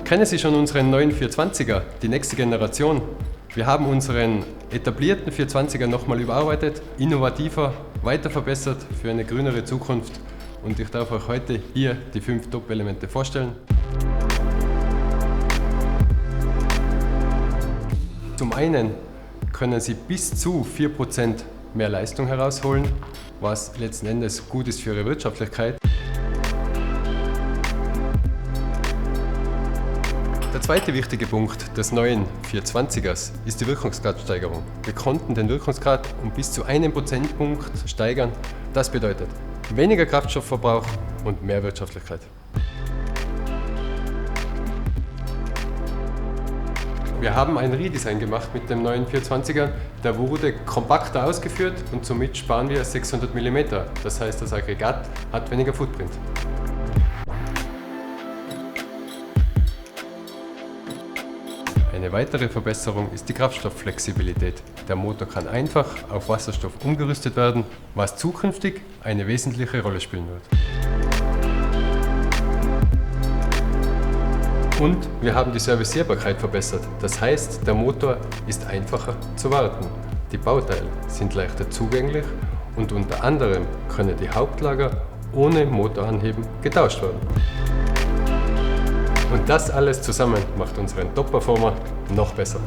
Kennen Sie schon unseren neuen 420er, die nächste Generation? Wir haben unseren etablierten 420er nochmal überarbeitet, innovativer, weiter verbessert für eine grünere Zukunft. Und ich darf euch heute hier die 5 Top-Elemente vorstellen. Zum einen können Sie bis zu 4% mehr Leistung herausholen, was letzten Endes gut ist für Ihre Wirtschaftlichkeit. Der zweite wichtige Punkt des neuen 420ers ist die Wirkungsgradsteigerung. Wir konnten den Wirkungsgrad um bis zu 1 Prozentpunkt steigern. Das bedeutet weniger Kraftstoffverbrauch und mehr Wirtschaftlichkeit. Wir haben ein Redesign gemacht mit dem neuen 420er. Der wurde kompakter ausgeführt und somit sparen wir 600 mm. Das heißt, das Aggregat hat weniger Footprint. Eine weitere Verbesserung ist die Kraftstoffflexibilität. Der Motor kann einfach auf Wasserstoff umgerüstet werden, was zukünftig eine wesentliche Rolle spielen wird. Und wir haben die Servicierbarkeit verbessert. Das heißt, der Motor ist einfacher zu warten. Die Bauteile sind leichter zugänglich und unter anderem können die Hauptlager ohne Motoranheben getauscht werden. Und das alles zusammen macht unseren Top-Performer noch besser.